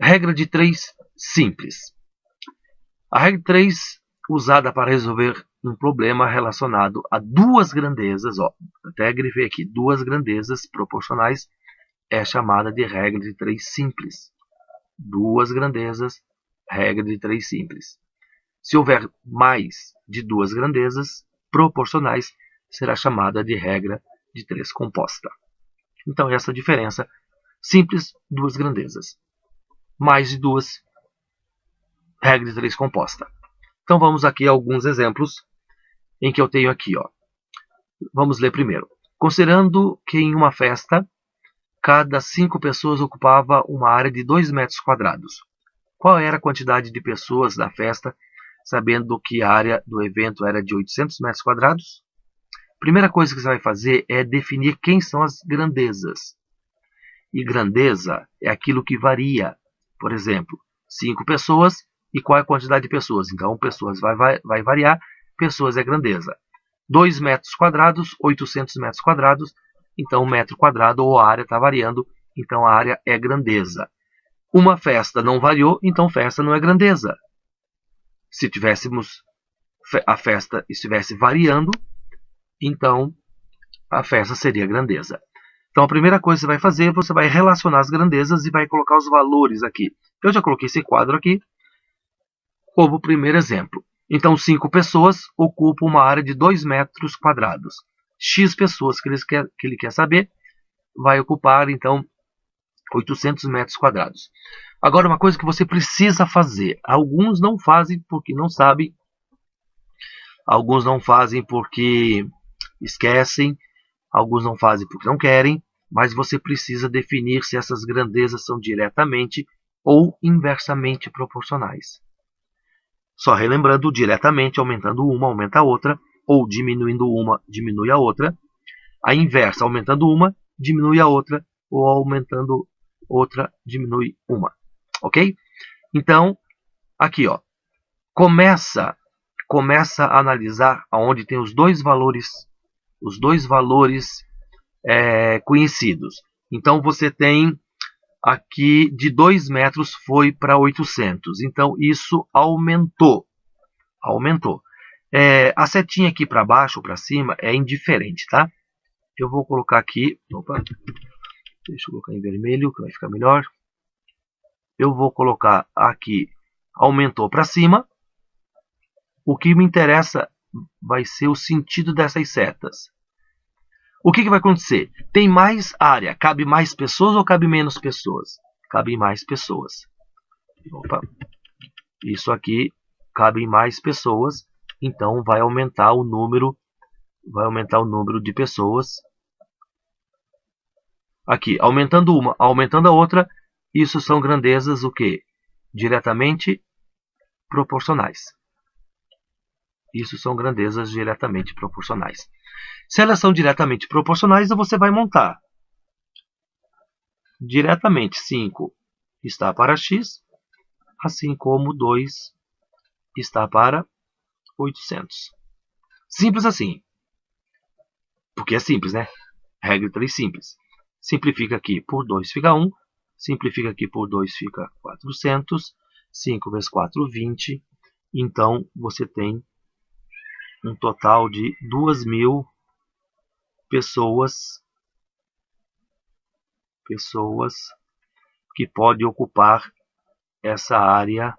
Regra de 3 simples. A regra de 3 usada para resolver um problema relacionado a duas grandezas, ó, até grifei aqui, duas grandezas proporcionais, é chamada de regra de 3 simples. Duas grandezas, regra de 3 simples. Se houver mais de duas grandezas proporcionais, será chamada de regra de 3 composta. Então, essa é a diferença. Simples, duas grandezas. Mais de duas, regra de 3 composta. Então, vamos aqui a alguns exemplos em que eu tenho aqui. Ó. Vamos ler primeiro. Considerando que em uma festa, cada 5 pessoas ocupava uma área de 2 metros quadrados. Qual era a quantidade de pessoas da festa, sabendo que a área do evento era de 800 metros quadrados? Primeira coisa que você vai fazer é definir quem são as grandezas. E grandeza é aquilo que varia. Por exemplo, 5 pessoas e qual é a quantidade de pessoas? Então, pessoas vai variar, pessoas é grandeza. 2 metros quadrados, 800 metros quadrados, então metro quadrado ou a área está variando, então a área é grandeza. Uma festa não variou, então festa não é grandeza. Se a festa estivesse variando, então a festa seria grandeza. Então a primeira coisa que você vai fazer, você vai relacionar as grandezas e vai colocar os valores aqui. Eu já coloquei esse quadro aqui como primeiro exemplo. Então 5 pessoas ocupam uma área de 2 metros quadrados. X pessoas que ele quer saber vai ocupar então 800 metros quadrados. Agora uma coisa que você precisa fazer. Alguns não fazem porque não sabem. Alguns não fazem porque esquecem. Alguns não fazem porque não querem. Mas você precisa definir se essas grandezas são diretamente ou inversamente proporcionais. Só relembrando, diretamente aumentando uma, aumenta a outra. Ou diminuindo uma, diminui a outra. A inversa, aumentando uma, diminui a outra. Ou aumentando outra, diminui uma. Ok? Então, aqui, ó, começa a analisar aonde tem os dois valores conhecidos. Então, você tem aqui de 2 metros foi para 800. Então, isso aumentou. A setinha aqui para baixo ou para cima é indiferente, tá? Eu vou colocar aqui, deixa eu colocar em vermelho que vai ficar melhor. Eu vou colocar aqui, aumentou para cima. O que me interessa vai ser o sentido dessas setas. O que vai acontecer? Tem mais área, cabe mais pessoas ou cabe menos pessoas? Cabe mais pessoas. Opa. Isso aqui cabe mais pessoas, então vai aumentar o número de pessoas. Aqui, aumentando uma, aumentando a outra, isso são grandezas o quê? Diretamente proporcionais. Isso são grandezas diretamente proporcionais. Se elas são diretamente proporcionais, você vai montar. Diretamente 5 está para x, assim como 2 está para 800. Simples assim. Porque é simples, né? Regra 3 simples. Simplifica aqui por 2 fica 1. Simplifica aqui por 2 fica 400. 5 vezes 4, 20. Então, você tem um total de 2.000 pessoas que podem ocupar essa área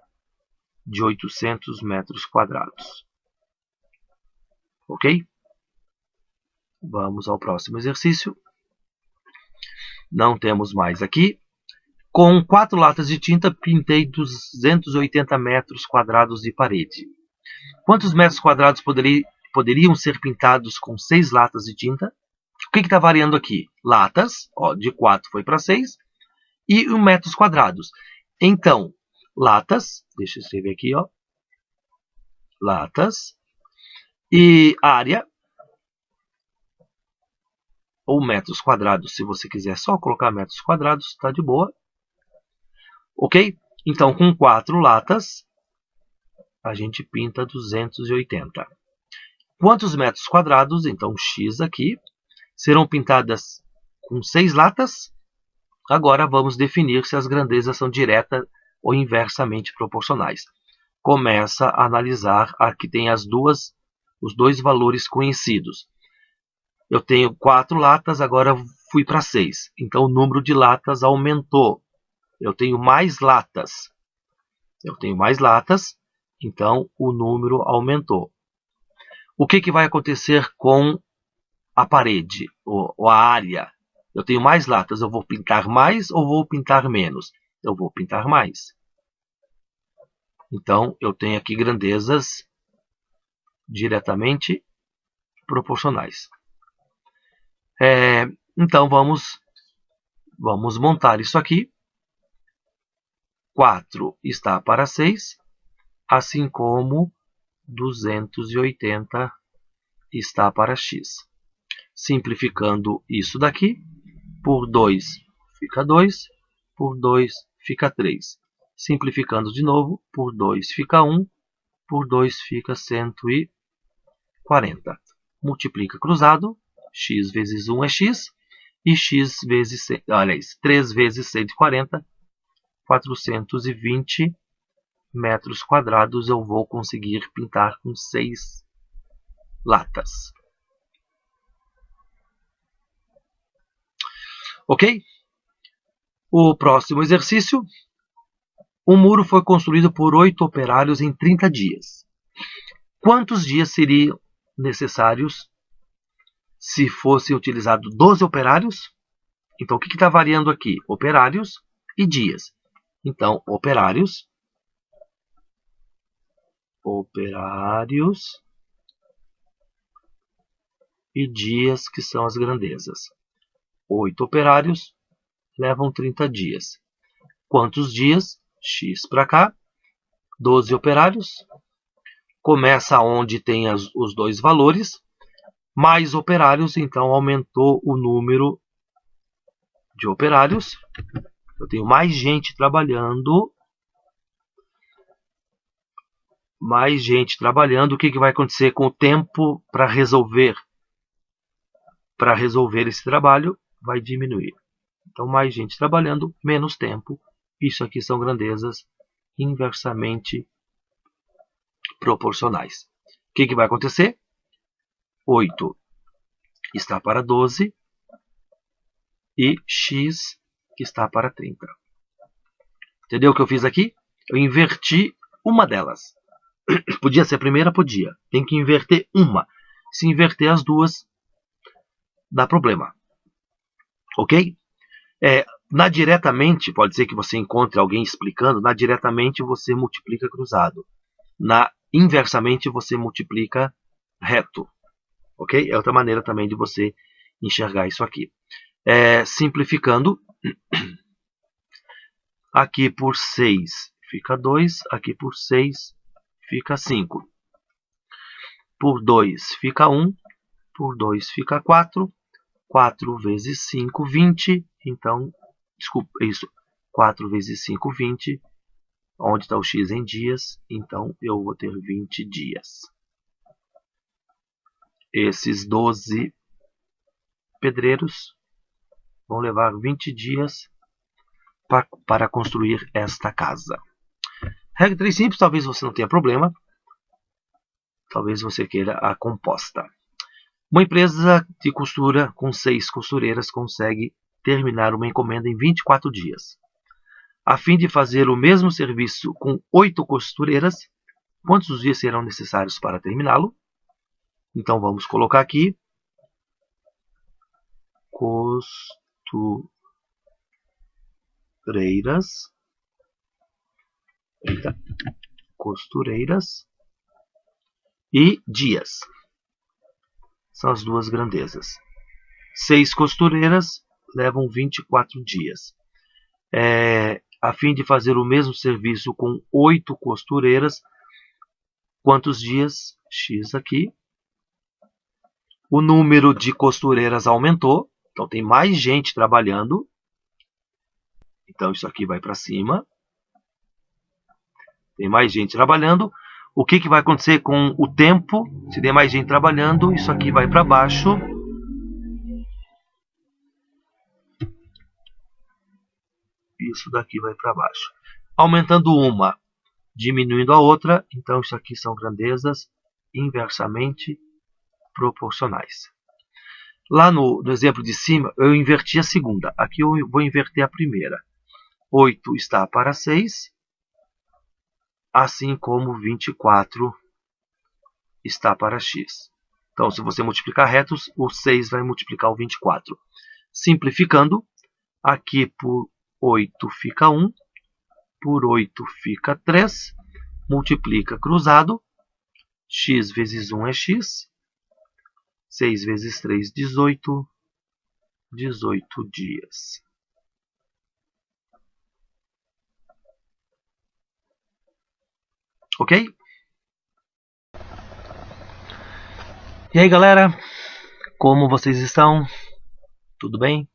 de 800 metros quadrados. Ok? Vamos ao próximo exercício. Não temos mais aqui. Com 4 latas de tinta, pintei 280 metros quadrados de parede. Quantos metros quadrados poderiam ser pintados com 6 latas de tinta? O que está variando aqui? Latas, ó, de 4 foi para 6, e 1 metros quadrados. Então, latas, deixa eu escrever aqui, ó, latas, e área, ou metros quadrados, se você quiser só colocar metros quadrados, está de boa. Ok? Então, com 4 latas, a gente pinta 280. Quantos metros quadrados, então x aqui, serão pintadas com 6 latas? Agora vamos definir se as grandezas são direta ou inversamente proporcionais. Começa a analisar a que tem os dois valores conhecidos. Eu tenho 4 latas, agora fui para 6. Então o número de latas aumentou. Eu tenho mais latas. Então o número aumentou. O que vai acontecer com a parede, ou a área? Eu tenho mais latas, eu vou pintar mais ou vou pintar menos? Eu vou pintar mais. Então, eu tenho aqui grandezas diretamente proporcionais. Então, vamos montar isso aqui. 4 está para 6, assim como 280 está para x. Simplificando isso daqui, por 2 fica 2, por 2 fica 3. Simplificando de novo, por 2 fica 1, por 2 fica 140. Multiplica cruzado, x vezes 1 é x, e x vezes, 3 vezes 140, 420 metros quadrados eu vou conseguir pintar com 6 latas. Ok? O próximo exercício. Um muro foi construído por 8 operários em 30 dias. Quantos dias seriam necessários se fossem utilizados 12 operários? Então, o que está variando aqui? Operários e dias. Então, operários e dias, que são as grandezas. 8 operários levam 30 dias. Quantos dias? X para cá. 12 operários. Começa onde tem os dois valores. Mais operários, então aumentou o número de operários. Eu tenho mais gente trabalhando. O que vai acontecer com o tempo para resolver? Para resolver esse trabalho, vai diminuir. Então, mais gente trabalhando, menos tempo. Isso aqui são grandezas inversamente proporcionais. O que vai acontecer? 8 está para 12 e x está para 30. Entendeu o que eu fiz aqui? Eu inverti uma delas. Podia ser a primeira? Podia. Tem que inverter uma. Se inverter as duas, dá problema. Ok? Na diretamente, pode ser que você encontre alguém explicando, na diretamente você multiplica cruzado. Na inversamente você multiplica reto. Ok? É outra maneira também de você enxergar isso aqui. Simplificando, aqui por 6 fica 2, aqui por 6 fica 5. Por 2 fica 1, por 2 fica 4. 4 vezes 5, 20. Então, desculpa, isso. 4 vezes 5, 20. Onde está o x em dias? Então, eu vou ter 20 dias. Esses 12 pedreiros vão levar 20 dias para construir esta casa. Regra 3 simples, talvez você não tenha problema. Talvez você queira a composta. Uma empresa de costura com 6 costureiras consegue terminar uma encomenda em 24 dias. A fim de fazer o mesmo serviço com 8 costureiras, quantos dias serão necessários para terminá-lo? Então vamos colocar aqui costureiras e dias. São as duas grandezas. 6 costureiras levam 24 dias. A fim de fazer o mesmo serviço com 8 costureiras, quantos dias? X aqui. O número de costureiras aumentou, então tem mais gente trabalhando. Então isso aqui vai para cima. Tem mais gente trabalhando. O que vai acontecer com o tempo? Se tem mais gente trabalhando, isso aqui vai para baixo. isso daqui vai para baixo. Aumentando uma, diminuindo a outra, então isso aqui são grandezas inversamente proporcionais. Lá no exemplo de cima, eu inverti a segunda. Aqui eu vou inverter a primeira. 8 está para 6, assim como 24 está para x. Então, se você multiplicar retos, o 6 vai multiplicar o 24. Simplificando, aqui por 8 fica 1, por 8 fica 3, multiplica cruzado, x vezes 1 é x, 6 vezes 3, 18, 18 dias. Ok? E aí, galera? Como vocês estão? Tudo bem?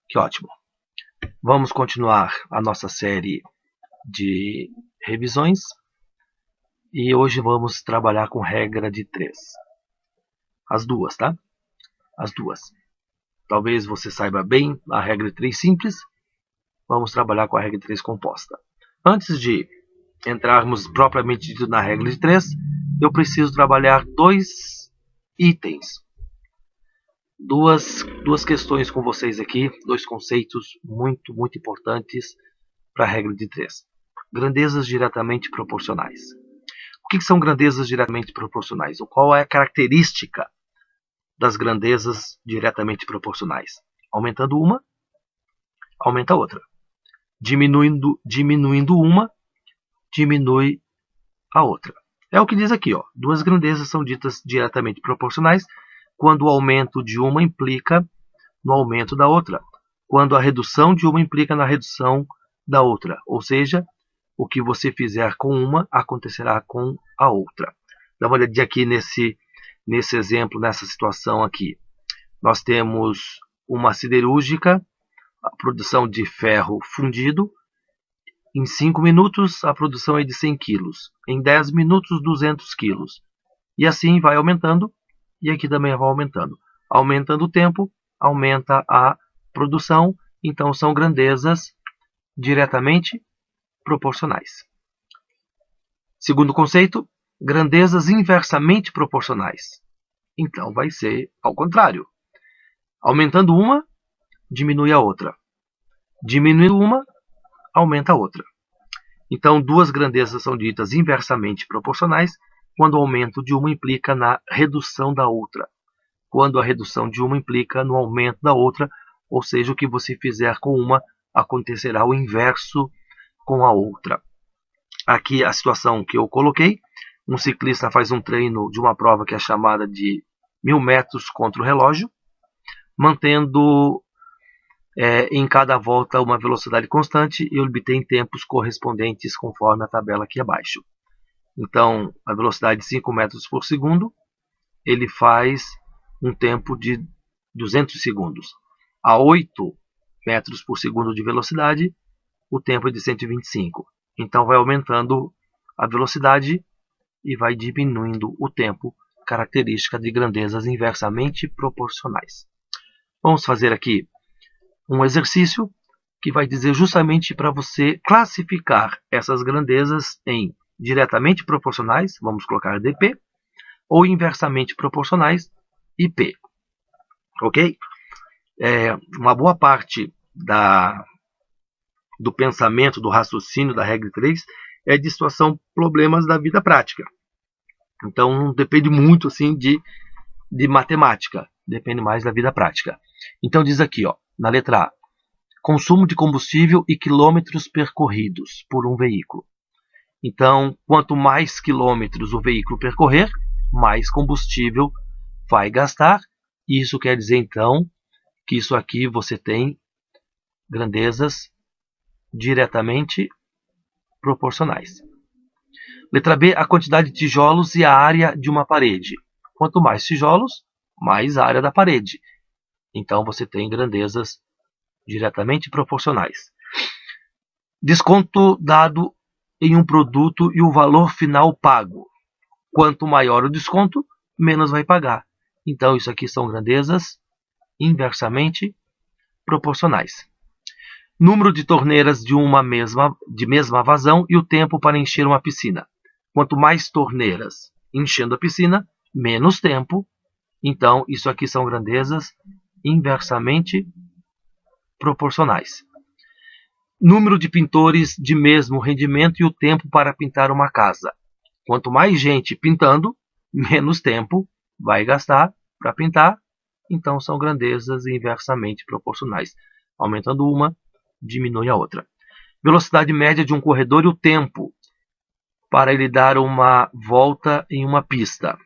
Que ótimo! Vamos continuar a nossa série de revisões. E hoje vamos trabalhar com regra de 3. As duas, tá? As duas. Talvez você saiba bem a regra de 3 simples. Vamos trabalhar com a regra de 3 composta. Antes de entrarmos propriamente dito na regra de 3, eu preciso trabalhar dois itens. Duas questões com vocês aqui, dois conceitos muito importantes para a regra de 3. Grandezas diretamente proporcionais. O que são grandezas diretamente proporcionais? Qual é a característica das grandezas diretamente proporcionais? Aumentando uma, aumenta a outra. Diminuindo uma, diminui a outra. É o que diz aqui, ó. Duas grandezas são ditas diretamente proporcionais quando o aumento de uma implica no aumento da outra, quando a redução de uma implica na redução da outra, ou seja, o que você fizer com uma acontecerá com a outra. Dá uma olhadinha aqui nesse exemplo, nessa situação aqui. Nós temos uma siderúrgica, a produção de ferro fundido. Em 5 minutos, a produção é de 100 kg. Em 10 minutos, 200 kg. E assim vai aumentando, e aqui também vai aumentando. Aumentando o tempo, aumenta a produção, então são grandezas diretamente proporcionais. Segundo conceito, grandezas inversamente proporcionais. Então vai ser ao contrário. Aumentando uma, diminui a outra. Diminuindo uma, aumenta a outra. Então, duas grandezas são ditas inversamente proporcionais quando o aumento de uma implica na redução da outra. Quando a redução de uma implica no aumento da outra, ou seja, o que você fizer com uma, acontecerá o inverso com a outra. Aqui a situação que eu coloquei, um ciclista faz um treino de uma prova que é chamada de 1000 metros contra o relógio, mantendo em cada volta uma velocidade constante e obtém tempos correspondentes conforme a tabela aqui abaixo. Então, a velocidade de 5 metros por segundo, ele faz um tempo de 200 segundos. A 8 metros por segundo de velocidade, o tempo é de 125. Então, vai aumentando a velocidade e vai diminuindo o tempo, característica de grandezas inversamente proporcionais. Vamos fazer aqui um exercício que vai dizer justamente para você classificar essas grandezas em diretamente proporcionais, vamos colocar dp, ou inversamente proporcionais, ip. Ok? Uma boa parte do pensamento, do raciocínio da regra 3 é de situação, problemas da vida prática. Então não depende muito assim de matemática, depende mais da vida prática. Então diz aqui, ó, na letra A, consumo de combustível e quilômetros percorridos por um veículo. Então, quanto mais quilômetros o veículo percorrer, mais combustível vai gastar. Isso quer dizer, então, que isso aqui você tem grandezas diretamente proporcionais. Letra B, a quantidade de tijolos e a área de uma parede. Quanto mais tijolos, mais área da parede. Então, você tem grandezas diretamente proporcionais. Desconto dado em um produto e o valor final pago. Quanto maior o desconto, menos vai pagar. Então, isso aqui são grandezas inversamente proporcionais. Número de torneiras de mesma vazão e o tempo para encher uma piscina. Quanto mais torneiras enchendo a piscina, menos tempo. Então, isso aqui são grandezas inversamente proporcionais. Número de pintores de mesmo rendimento e o tempo para pintar uma casa. Quanto mais gente pintando, menos tempo vai gastar para pintar. Então, são grandezas inversamente proporcionais. Aumentando uma, diminui a outra. Velocidade média de um corredor e o tempo para ele dar uma volta em uma pista.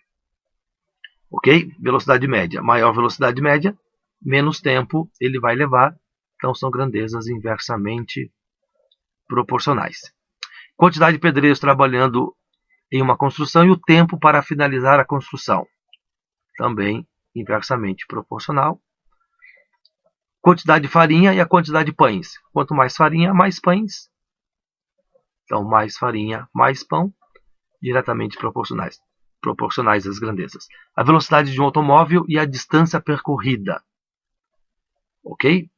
Ok? Velocidade média. Maior velocidade média, menos tempo ele vai levar. Então, são grandezas inversamente proporcionais. Quantidade de pedreiros trabalhando em uma construção e o tempo para finalizar a construção. Também inversamente proporcional. Quantidade de farinha e a quantidade de pães. Quanto mais farinha, mais pães. Então, mais farinha, mais pão. Diretamente proporcionais. Proporcionais às grandezas. A velocidade de um automóvel e a distância percorrida. Ok?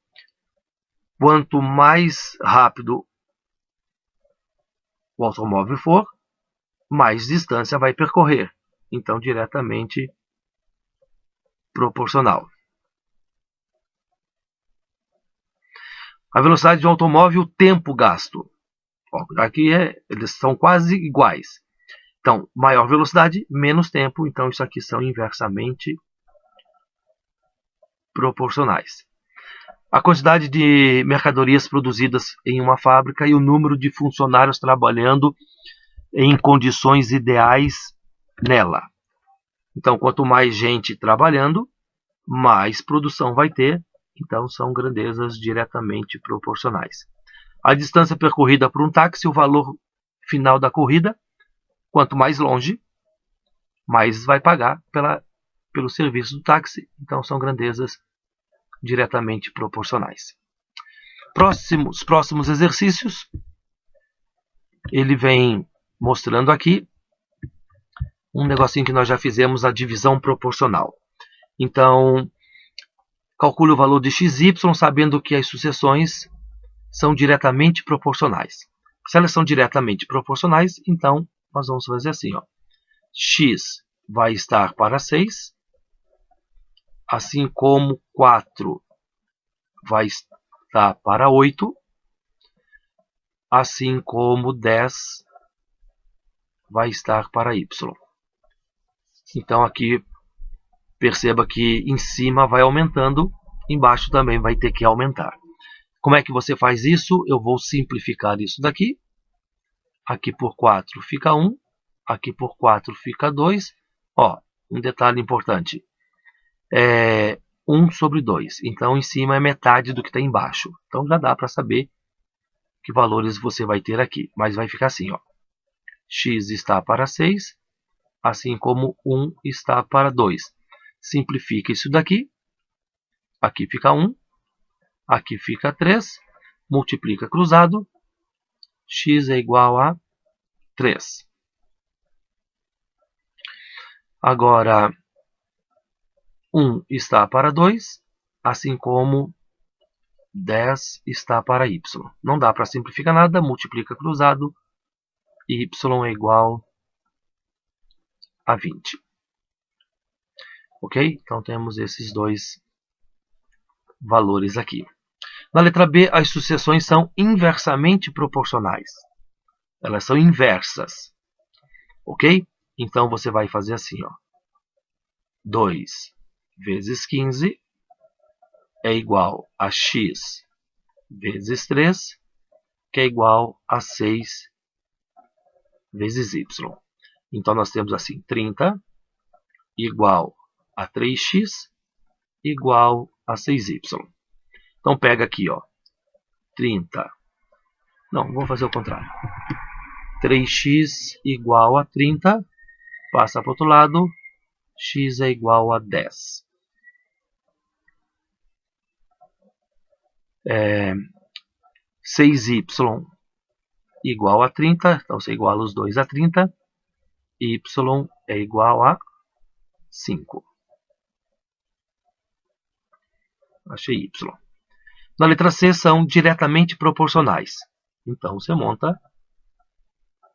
Quanto mais rápido o automóvel for, mais distância vai percorrer. Então, diretamente proporcional. A velocidade de um automóvel e o tempo gasto. Aqui eles são quase iguais. Então, maior velocidade, menos tempo. Então, isso aqui são inversamente proporcionais. A quantidade de mercadorias produzidas em uma fábrica e o número de funcionários trabalhando em condições ideais nela. Então, quanto mais gente trabalhando, mais produção vai ter. Então, são grandezas diretamente proporcionais. A distância percorrida por um táxi, o valor final da corrida. Quanto mais longe, mais vai pagar pelo serviço do táxi. Então, são grandezas diretamente proporcionais. Próximos exercícios. Ele vem mostrando aqui um negocinho que nós já fizemos, a divisão proporcional. Então, calcule o valor de xy, sabendo que as sucessões são diretamente proporcionais. Se elas são diretamente proporcionais, então nós vamos fazer assim. X vai estar para 6, assim como 4 vai estar para 8, assim como 10 vai estar para y. Então aqui perceba que em cima vai aumentando, embaixo também vai ter que aumentar. Como é que você faz isso? Eu vou simplificar isso daqui. Aqui por 4 fica 1, aqui por 4 fica 2. Um detalhe importante. 1 sobre 2. Então, em cima é metade do que está embaixo. Então, já dá para saber que valores você vai ter aqui. Mas vai ficar assim. X está para 6, assim como 1 está para 2. Simplifica isso daqui. Aqui fica 1. Aqui fica 3. Multiplica cruzado. X é igual a 3. Agora, 1 está para 2, assim como 10 está para y. Não dá para simplificar nada, multiplica cruzado, y é igual a 20. Ok? Então temos esses dois valores aqui. Na letra B, as sucessões são inversamente proporcionais. Elas são inversas. Ok? Então você vai fazer assim. 2 vezes 15 é igual a x vezes 3, que é igual a 6 vezes y. Então, nós temos assim, 30 igual a 3x igual a 6y. Então, pega aqui, 30. Não, vou fazer o contrário. 3x igual a 30, passa para o outro lado, x é igual a 10. 6y igual a 30, então você iguala os dois a 30, y é igual a 5. Achei y. Na letra C são diretamente proporcionais. Então você monta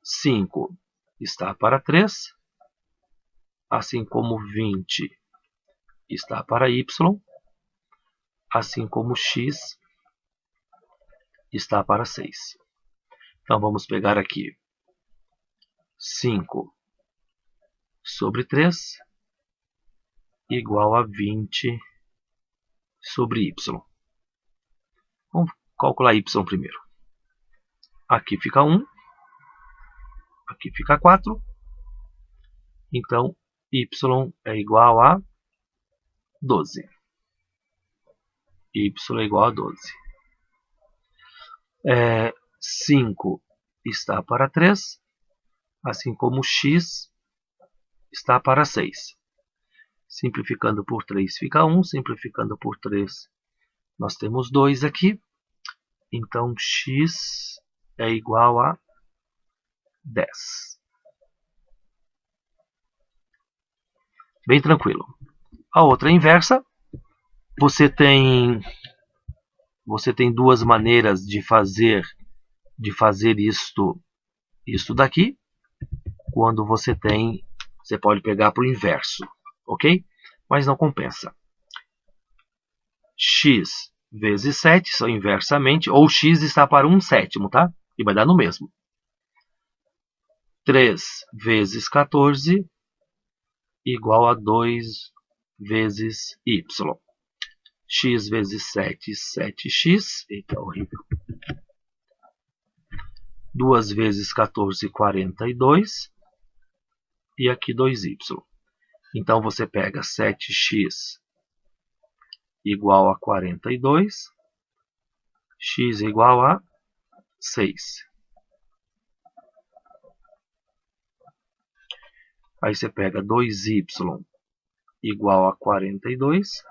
5 está para 3, assim como 20 está para y, assim como x está para 6. Então vamos pegar aqui 5 sobre 3 igual a 20 sobre y. Vamos calcular y primeiro. Aqui fica 1, aqui fica 4. Então y é igual a 12. Y é igual a 12. 5 está para 3, assim como x está para 6. Simplificando por 3 fica 1, simplificando por 3 nós temos 2 aqui. Então x é igual a 10. Bem tranquilo. A outra inversa, você tem duas maneiras de fazer isto daqui. Quando você pode pegar para o inverso, ok? Mas não compensa. X vezes 7 são inversamente, ou x está para 1/7, tá? E vai dar no mesmo. 3 vezes 14 igual a 2 vezes y. X vezes 7, 7x. Eita, horrível. 2 vezes 14, 42. E aqui 2y. Então você pega 7x igual a 42. X igual a 6. Aí você pega 2y igual a 42.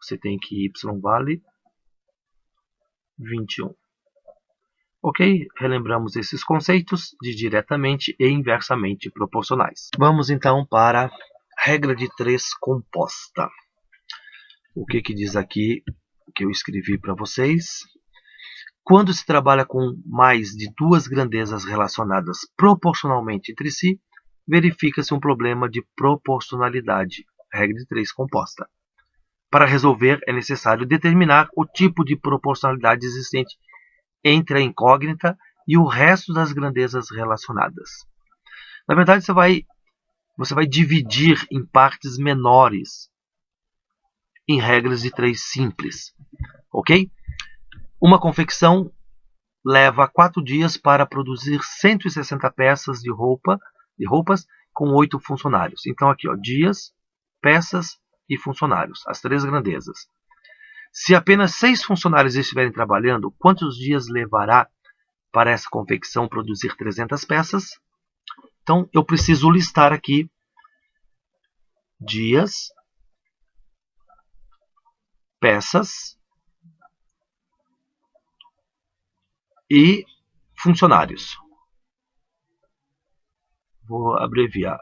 Você tem que y vale 21. Ok? Relembramos esses conceitos de diretamente e inversamente proporcionais. Vamos então para a regra de 3 composta. O que diz aqui, que eu escrevi para vocês? Quando se trabalha com mais de duas grandezas relacionadas proporcionalmente entre si, verifica-se um problema de proporcionalidade. Regra de 3 composta. Para resolver, é necessário determinar o tipo de proporcionalidade existente entre a incógnita e o resto das grandezas relacionadas. Na verdade, você vai dividir em partes menores, em regras de 3 simples. Ok? Uma confecção leva 4 dias para produzir 160 peças de roupas com 8 funcionários. Então aqui, ó, dias, peças e funcionários, as 3 grandezas. Se apenas 6 funcionários estiverem trabalhando, quantos dias levará para essa confecção produzir 300 peças? Então eu preciso listar aqui dias, peças e funcionários. Vou abreviar.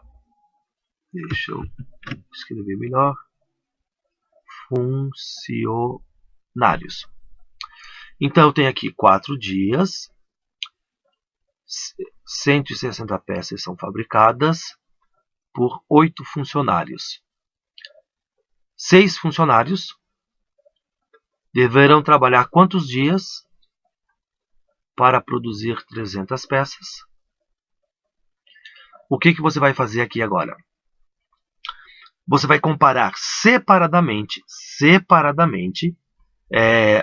Deixa eu escrever melhor. Funcionários. Então eu tenho aqui 4 dias, 160 peças são fabricadas por 8 funcionários. 6 funcionários deverão trabalhar quantos dias para produzir 300 peças? O que você vai fazer aqui agora? Você vai comparar separadamente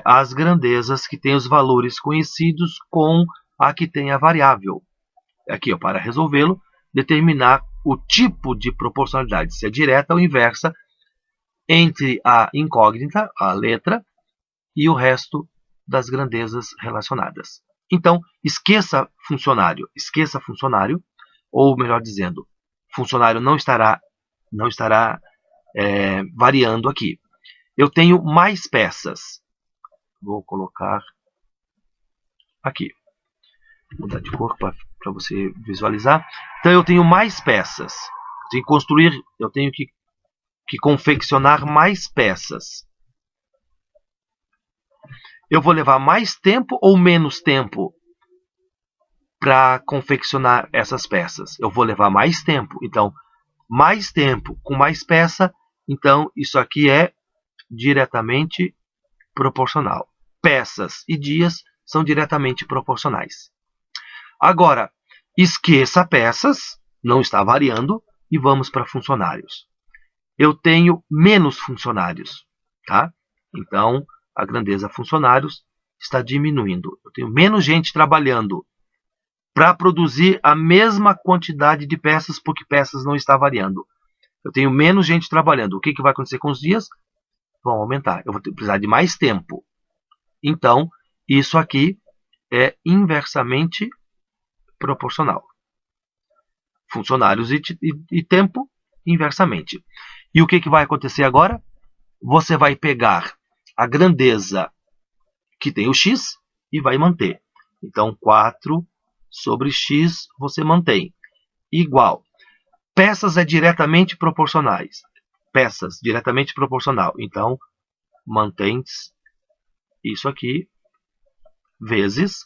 as grandezas que têm os valores conhecidos com a que tem a variável. Aqui, ó, para resolvê-lo, determinar o tipo de proporcionalidade, se é direta ou inversa, entre a incógnita, a letra, e o resto das grandezas relacionadas. Então, esqueça funcionário, ou melhor dizendo, funcionário não estará variando aqui. Eu tenho mais peças. Vou colocar aqui. Vou mudar de cor para você visualizar. Então eu tenho mais peças. Eu tenho que confeccionar mais peças. eu vou levar mais tempo ou menos tempo para confeccionar essas peças? Eu vou levar mais tempo. Então, mais tempo com mais peça, então isso aqui é diretamente proporcional. Peças e dias são diretamente proporcionais. Agora, esqueça peças, não está variando, e vamos para funcionários. Eu tenho menos funcionários, tá? Então, a grandeza funcionários está diminuindo. Eu tenho menos gente trabalhando para produzir a mesma quantidade de peças, porque peças não está variando. Eu tenho menos gente trabalhando. O que vai acontecer com os dias? Vão aumentar. Eu vou precisar de mais tempo. Então, isso aqui é inversamente proporcional. Funcionários e tempo, inversamente. E o que vai acontecer agora? Você vai pegar a grandeza que tem o x e vai manter. Então, 4 sobre x você mantém. Igual. Peças é diretamente proporcionais. Peças, diretamente proporcional. Então, mantém isso aqui, vezes.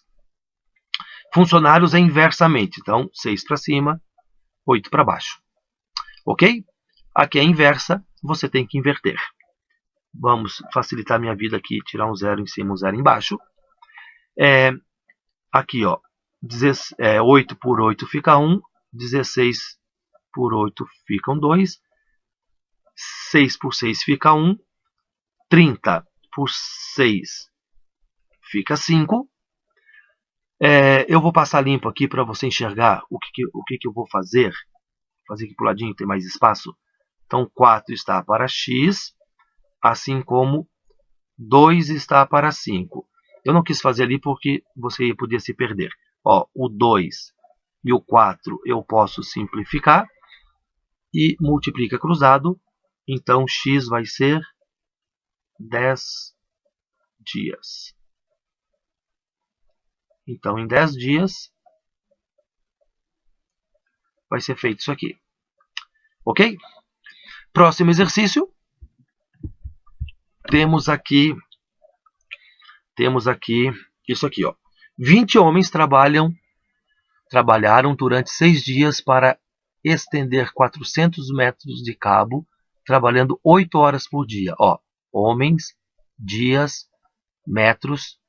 Funcionários é inversamente. Então, 6 para cima, 8 para baixo. Ok? Aqui é a inversa, você tem que inverter. Vamos facilitar minha vida aqui, tirar um zero em cima, um zero embaixo. Aqui, ó, 8 por 8 fica 1, 16 por 8 ficam 2, 6 por 6 fica 1, 30 por 6 fica 5. Eu vou passar limpo aqui para você enxergar o que eu vou fazer. Vou fazer aqui para o ladinho, tem mais espaço. Então, 4 está para x, assim como 2 está para 5. Eu não quis fazer ali porque você podia se perder. Ó, o 2 e o 4 eu posso simplificar e multiplica cruzado. Então, x vai ser 10 dias. Então, em 10 dias, vai ser feito isso aqui. Ok? Próximo exercício. Temos aqui isso aqui, ó. 20 homens trabalharam durante 6 dias para estender 400 metros de cabo, trabalhando 8 horas por dia. Ó, homens, dias, metros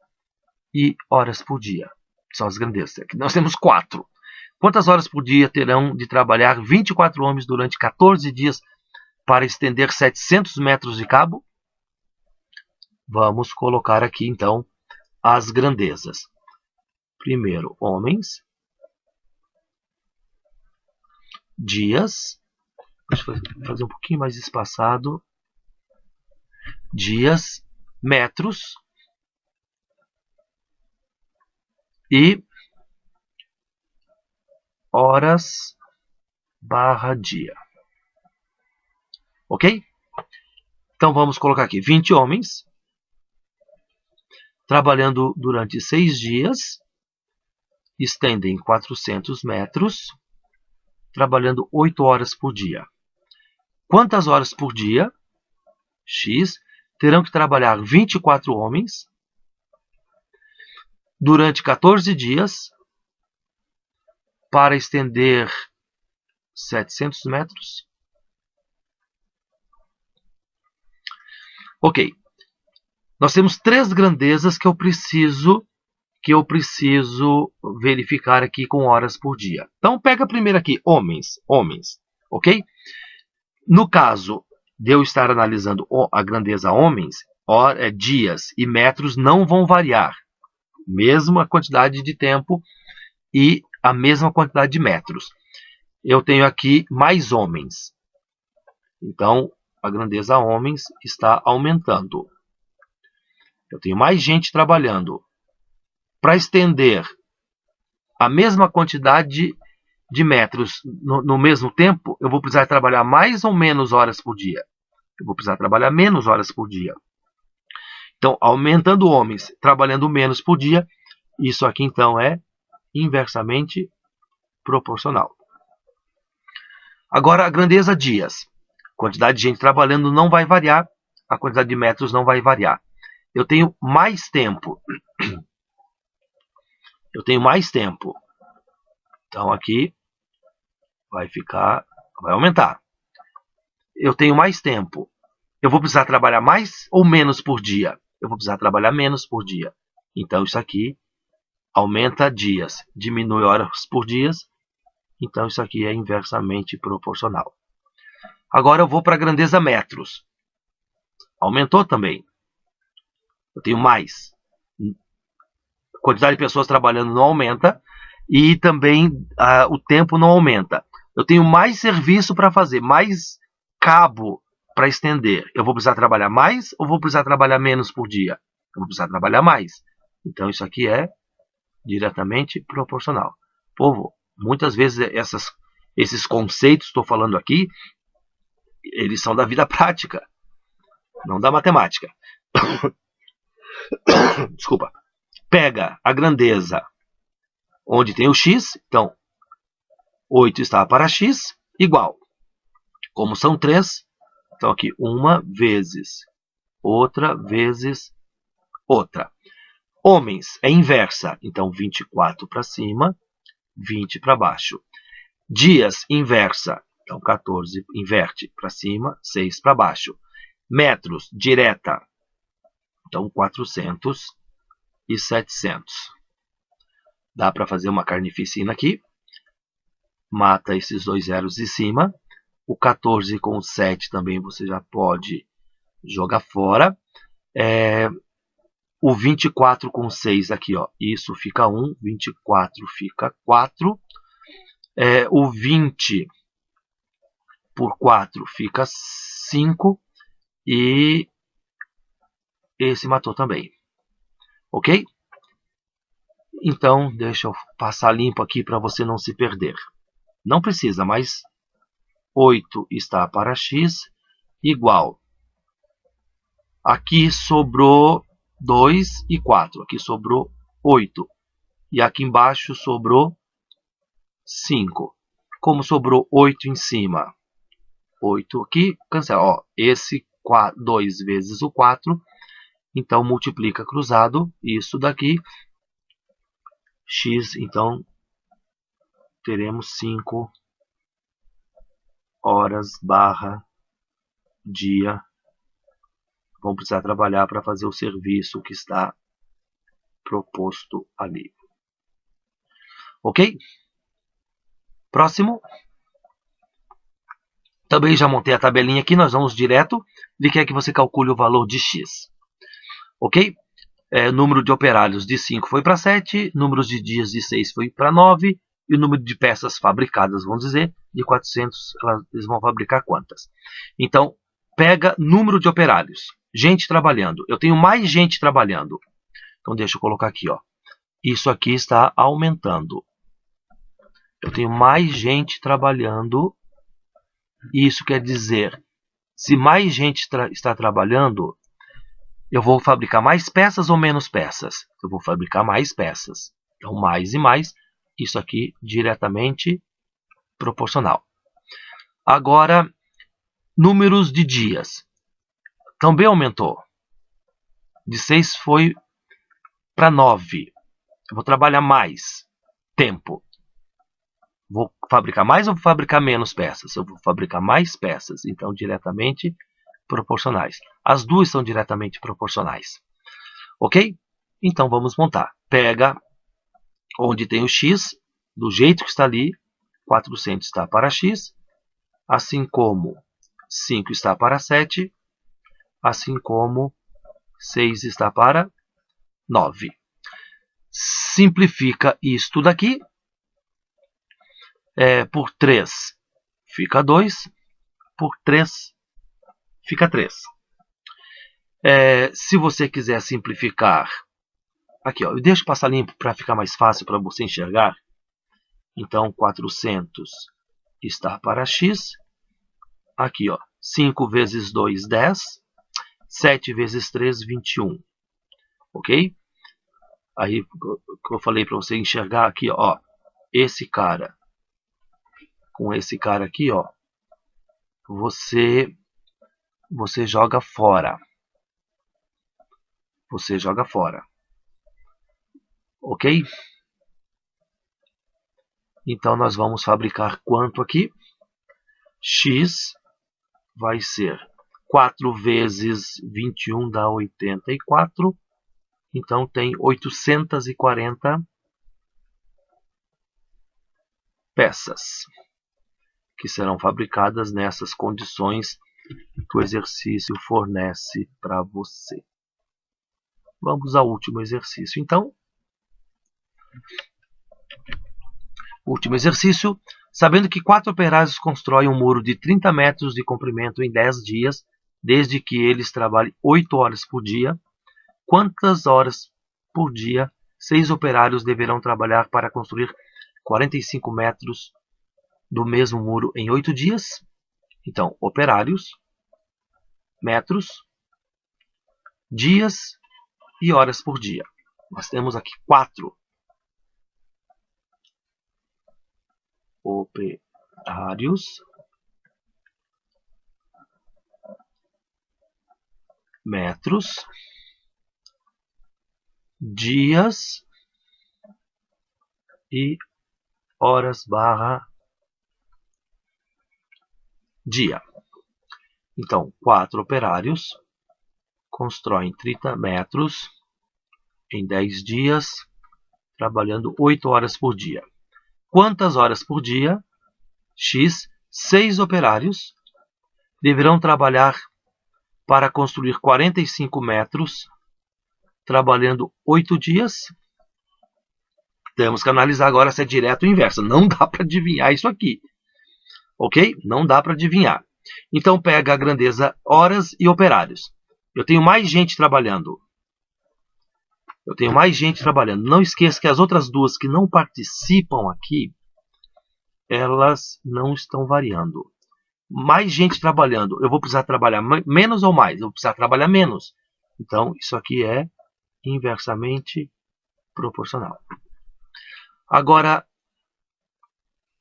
e horas por dia. São as grandezas. Aqui nós temos 4. Quantas horas por dia terão de trabalhar 24 homens durante 14 dias para estender 700 metros de cabo? Vamos colocar aqui, então, as grandezas. Primeiro, homens. Dias. Deixa eu fazer um pouquinho mais espaçado. Dias. Metros. E horas barra dia. Ok? Então, vamos colocar aqui 20 homens trabalhando durante 6 dias, estendem 400 metros, trabalhando 8 horas por dia. Quantas horas por dia? X. Terão que trabalhar 24 homens durante 14 dias para estender 700 metros. Ok. Nós temos 3 grandezas que eu preciso verificar aqui com horas por dia. Então, pega primeiro aqui, homens, ok? No caso de eu estar analisando a grandeza homens, dias e metros não vão variar. Mesma quantidade de tempo e a mesma quantidade de metros. Eu tenho aqui mais homens. Então, a grandeza homens está aumentando. Eu tenho mais gente trabalhando. Para estender a mesma quantidade de metros no mesmo tempo, eu vou precisar trabalhar mais ou menos horas por dia? Eu vou precisar trabalhar menos horas por dia. Então, aumentando homens, trabalhando menos por dia, isso aqui então é inversamente proporcional. Agora, a grandeza dias. A quantidade de gente trabalhando não vai variar, a quantidade de metros não vai variar. eu tenho mais tempo. Eu tenho mais tempo. Então aqui vai aumentar. Eu tenho mais tempo. Eu vou precisar trabalhar mais ou menos por dia? Eu vou precisar trabalhar menos por dia. Então isso aqui aumenta dias, diminui horas por dias. Então isso aqui é inversamente proporcional. Agora eu vou para a grandeza metros. Aumentou também. Eu tenho mais. A quantidade de pessoas trabalhando não aumenta. E também o tempo não aumenta. Eu tenho mais serviço para fazer, mais cabo para estender. Eu vou precisar trabalhar mais ou vou precisar trabalhar menos por dia? Eu vou precisar trabalhar mais. Então isso aqui é diretamente proporcional. Povo, muitas vezes esses conceitos que estou falando aqui, eles são da vida prática, não da matemática. Desculpa. Pega a grandeza onde tem o x, então 8 está para x, igual. Como são 3, então aqui uma vezes outra vezes outra. Homens é inversa, então 24 para cima, 20 para baixo. Dias inversa, então 14 inverte para cima, 6 para baixo. Metros direta, então 400 e 700. Dá para fazer uma carnificina aqui. Mata esses dois zeros de cima. O 14 com o 7 também você já pode jogar fora. O 24 com 6 aqui, ó, isso fica 1, 24 fica 4. O 20 por 4 fica 5. E esse matou também. Ok? Então, deixa eu passar limpo aqui para você não se perder. Não precisa, mas 8 está para x igual. Aqui sobrou 2 e 4. Aqui sobrou 8. E aqui embaixo sobrou 5. Como sobrou 8 em cima, 8 aqui, cancela. Ó, esse 2 vezes o 4. Então, multiplica cruzado isso daqui. X, então, teremos 5 horas barra dia. Vão precisar trabalhar para fazer o serviço que está proposto ali. Ok? Próximo. Também já montei a tabelinha aqui, nós vamos direto. Ele quer que você calcule o valor de x. Ok? Número de operários de 5 foi para 7, número de dias de 6 foi para 9, e o número de peças fabricadas, vamos dizer, de 400, eles vão fabricar quantas? Então, pega número de operários, gente trabalhando. Eu tenho mais gente trabalhando. Então, deixa eu colocar aqui, ó. Isso aqui está aumentando. Eu tenho mais gente trabalhando. Isso quer dizer, se mais gente está trabalhando, eu vou fabricar mais peças ou menos peças? Eu vou fabricar mais peças. Então, mais e mais. Isso aqui diretamente proporcional. Agora, números de dias. Também aumentou. De 6 foi para 9. Eu vou trabalhar mais tempo. Vou fabricar mais ou vou fabricar menos peças? Eu vou fabricar mais peças. Então, diretamente proporcionais. As duas são diretamente proporcionais. Ok? Então, vamos montar. Pega onde tem o x, do jeito que está ali, 400 está para x, assim como 5 está para 7, assim como 6 está para 9. Simplifica isto daqui. Por 3 fica 2, por 3 fica 3. Se você quiser simplificar, aqui, ó, eu deixo passar limpo para ficar mais fácil para você enxergar. Então, 400 está para x. Aqui, ó, 5 vezes 2, 10. 7 vezes 3, 21. Ok? Aí, que eu falei para você enxergar aqui, ó, esse cara com esse cara aqui, ó, você joga fora. você joga fora. Ok? Então nós vamos fabricar quanto aqui? X vai ser 4 vezes 21 dá 84. Então tem 840 peças que serão fabricadas nessas condições que o exercício fornece para você. Vamos ao último exercício, então. Último exercício. Sabendo que 4 operários constroem um muro de 30 metros de comprimento em 10 dias, desde que eles trabalhem 8 horas por dia, quantas horas por dia 6 operários deverão trabalhar para construir 45 metros do mesmo muro em 8 dias? Então, operários, metros, dias e horas por dia. Nós temos aqui 4 operários, metros, dias e horas barra dia. Então, 4 operários constroem 30 metros em 10 dias, trabalhando 8 horas por dia. Quantas horas por dia? X, 6 operários deverão trabalhar para construir 45 metros, trabalhando 8 dias. Temos que analisar agora se é direto ou inverso. Não dá para adivinhar isso aqui. Ok? Não dá para adivinhar. Então pega a grandeza horas e operários. Eu tenho mais gente trabalhando. Não esqueça que as outras duas que não participam aqui, elas não estão variando. Mais gente trabalhando. Eu vou precisar trabalhar menos ou mais? Eu vou precisar trabalhar menos. Então, isso aqui é inversamente proporcional. Agora,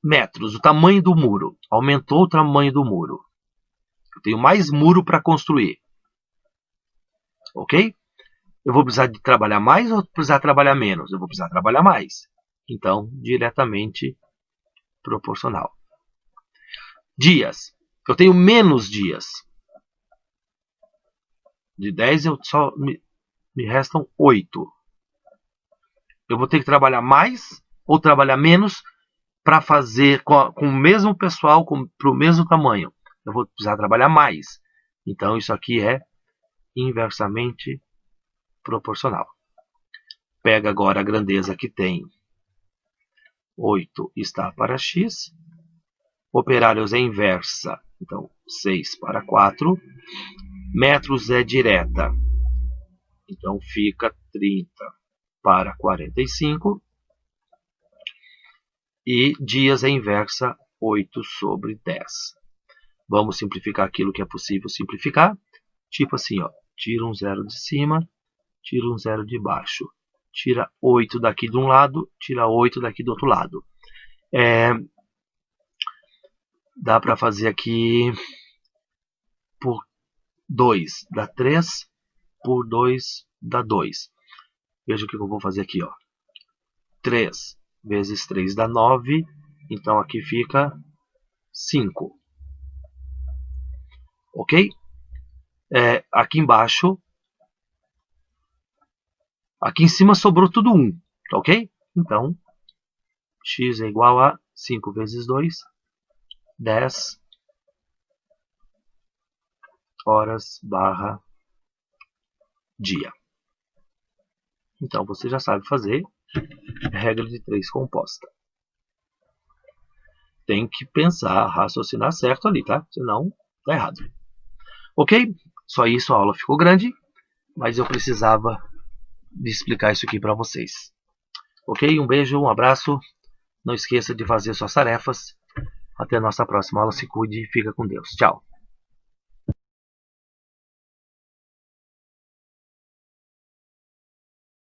metros. O tamanho do muro. Aumentou o tamanho do muro. Eu tenho mais muro para construir. Ok? Eu vou precisar de trabalhar mais ou precisar trabalhar menos? Eu vou precisar trabalhar mais. Então, diretamente proporcional. Dias. Eu tenho menos dias. De 10 eu só me restam 8. Eu vou ter que trabalhar mais ou trabalhar menos para fazer com o mesmo pessoal, para o mesmo tamanho. Eu vou precisar trabalhar mais. Então, isso aqui é inversamente proporcional. Pega agora a grandeza que tem. 8 está para x. Operários é inversa. Então, 6 para 4. Metros é direta. Então, fica 30 para 45. E dias é inversa, 8 sobre 10. Vamos simplificar aquilo que é possível simplificar. Tipo assim, ó, tira um zero de cima, tira um zero de baixo. Tira 8 daqui de um lado, tira 8 daqui do outro lado. Dá para fazer aqui por 2 dá 3, por 2 dá 2. Veja o que eu vou fazer aqui, ó. 3 vezes 3 dá 9, então aqui fica 5. Ok? Aqui embaixo, aqui em cima sobrou tudo 1, ok? Então, x é igual a 5 vezes 2, 10 horas barra dia. Então, você já sabe fazer regra de 3 composta. Tem que pensar, raciocinar certo ali, tá? Senão, tá errado. Ok? Só isso, a aula ficou grande, mas eu precisava de explicar isso aqui para vocês. Ok? Um beijo, um abraço. Não esqueça de fazer suas tarefas. Até a nossa próxima aula. Se cuide e fica com Deus. Tchau.